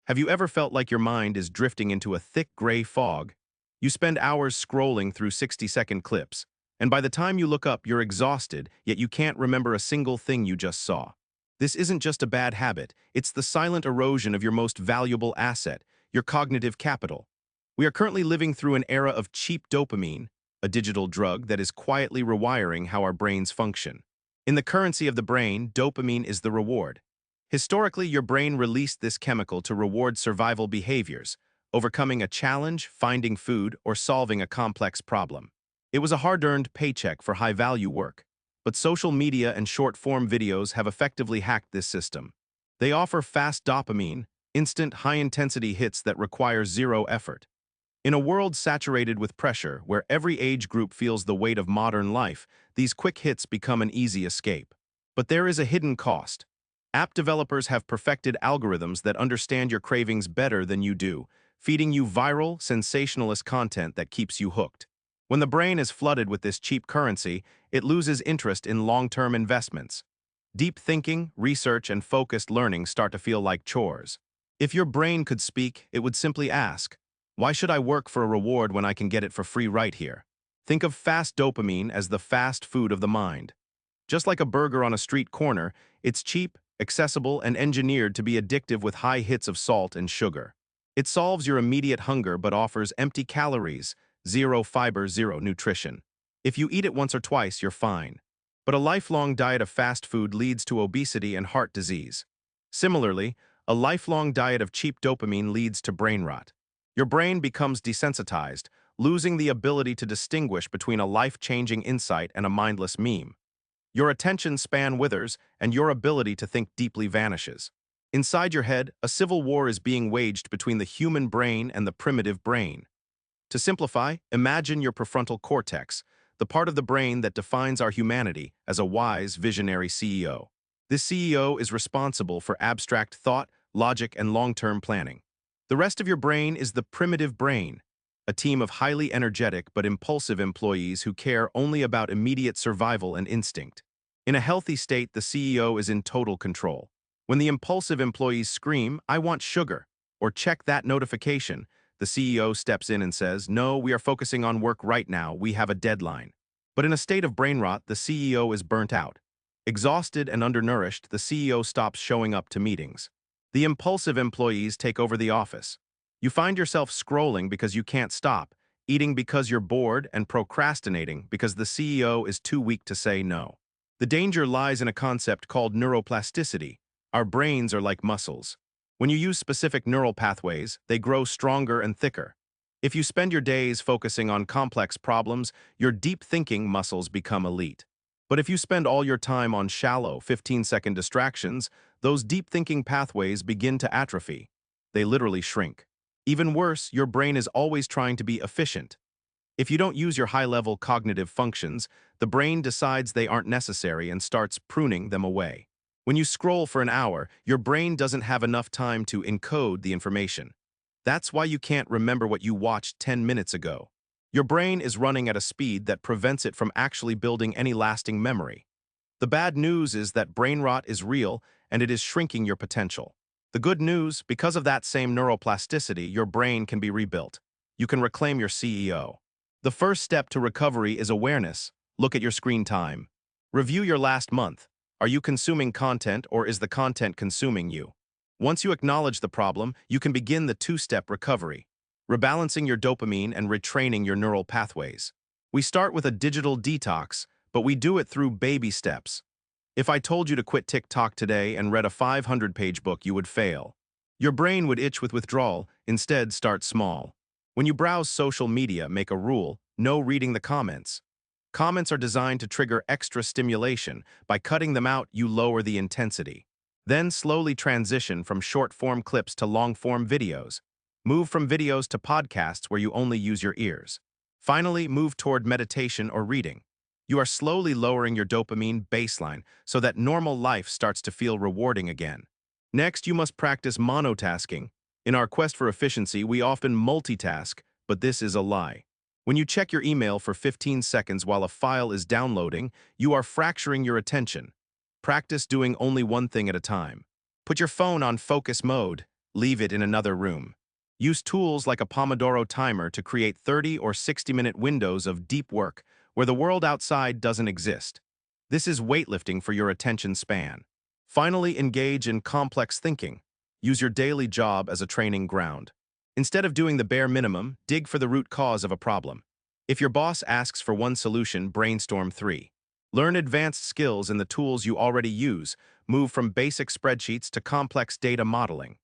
Have you ever felt like your mind is drifting into a thick gray fog? You spend hours scrolling through 60-second clips, and by the time you look up, you're exhausted, yet you can't remember a single thing you just saw. This isn't just a bad habit, it's the silent erosion of your most valuable asset, your cognitive capital. We are currently living through an era of cheap dopamine, a digital drug that is quietly rewiring how our brains function. In the currency of the brain, dopamine is the reward. Historically, your brain released this chemical to reward survival behaviors, overcoming a challenge, finding food, or solving a complex problem. It was a hard-earned paycheck for high-value work. But social media and short-form videos have effectively hacked this system. They offer fast dopamine, instant, high-intensity hits that require zero effort. In a world saturated with pressure, where every age group feels the weight of modern life, these quick hits become an easy escape. But there is a hidden cost. App developers have perfected algorithms that understand your cravings better than you do, feeding you viral, sensationalist content that keeps you hooked. When the brain is flooded with this cheap currency, it loses interest in long-term investments. Deep thinking, research, and focused learning start to feel like chores. If your brain could speak, it would simply ask, why should I work for a reward when I can get it for free right here? Think of fast dopamine as the fast food of the mind. Just like a burger on a street corner, it's cheap, accessible, and engineered to be addictive with high hits of salt and sugar. It solves your immediate hunger but offers empty calories, zero fiber, zero nutrition. If you eat it once or twice, you're fine. But a lifelong diet of fast food leads to obesity and heart disease. Similarly, a lifelong diet of cheap dopamine leads to brain rot. Your brain becomes desensitized, losing the ability to distinguish between a life-changing insight and a mindless meme. Your attention span withers, and your ability to think deeply vanishes. Inside your head, a civil war is being waged between the human brain and the primitive brain. To simplify, imagine your prefrontal cortex, the part of the brain that defines our humanity, as a wise, visionary CEO. This CEO is responsible for abstract thought, logic, and long-term planning. The rest of your brain is the primitive brain, a team of highly energetic but impulsive employees who care only about immediate survival and instinct. In a healthy state, the CEO is in total control. When the impulsive employees scream, "I want sugar," or "check that notification," the CEO steps in and says, "No, we are focusing on work right now, we have a deadline." But in a state of brain rot, the CEO is burnt out. Exhausted and undernourished, the CEO stops showing up to meetings. The impulsive employees take over the office. You find yourself scrolling because you can't stop, eating because you're bored, and procrastinating because the CEO is too weak to say no. The danger lies in a concept called neuroplasticity. Our brains are like muscles. When you use specific neural pathways, they grow stronger and thicker. If you spend your days focusing on complex problems, your deep thinking muscles become elite. But if you spend all your time on shallow, 15-second distractions, those deep thinking pathways begin to atrophy. They literally shrink. Even worse, your brain is always trying to be efficient. If you don't use your high-level cognitive functions, the brain decides they aren't necessary and starts pruning them away. When you scroll for an hour, your brain doesn't have enough time to encode the information. That's why you can't remember what you watched 10 minutes ago. Your brain is running at a speed that prevents it from actually building any lasting memory. The bad news is that brain rot is real and it is shrinking your potential. The good news, because of that same neuroplasticity, your brain can be rebuilt. You can reclaim your CEO. The first step to recovery is awareness. Look at your screen time. Review your last month. Are you consuming content or is the content consuming you? Once you acknowledge the problem, you can begin the two-step recovery, rebalancing your dopamine and retraining your neural pathways. We start with a digital detox, but we do it through baby steps. If I told you to quit TikTok today and read a 500-page book, you would fail. Your brain would itch with withdrawal. Instead, start small. When you browse social media, make a rule: no reading the comments. Comments are designed to trigger extra stimulation. By cutting them out, you lower the intensity. Then slowly transition from short-form clips to long-form videos. Move from videos to podcasts where you only use your ears. Finally, move toward meditation or reading. You are slowly lowering your dopamine baseline so that normal life starts to feel rewarding again. Next, you must practice monotasking. In our quest for efficiency, we often multitask, but this is a lie. When you check your email for 15 seconds while a file is downloading, you are fracturing your attention. Practice doing only one thing at a time. Put your phone on focus mode. leave it in another room. Use tools like a Pomodoro timer to create 30 or 60-minute windows of deep work where the world outside doesn't exist. This is weightlifting for your attention span. Finally, engage in complex thinking. Use your daily job as a training ground. Instead of doing the bare minimum, dig for the root cause of a problem. If your boss asks for one solution, brainstorm three. Learn advanced skills in the tools you already use. Move from basic spreadsheets to complex data modeling.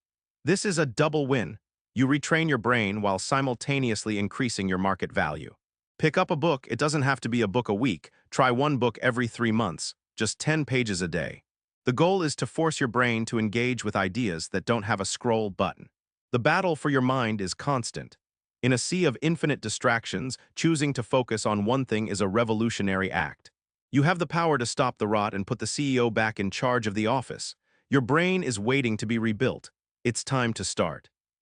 This is a double win. You retrain your brain while simultaneously increasing your market value. Pick up a book. It doesn't have to be a book a week. Try one book every 3 months, just 10 pages a day. The goal is to force your brain to engage with ideas that don't have a scroll button. The battle for your mind is constant. In a sea of infinite distractions, choosing to focus on one thing is a revolutionary act. You have the power to stop the rot and put the CEO back in charge of the office. Your brain is waiting to be rebuilt. It's time to start.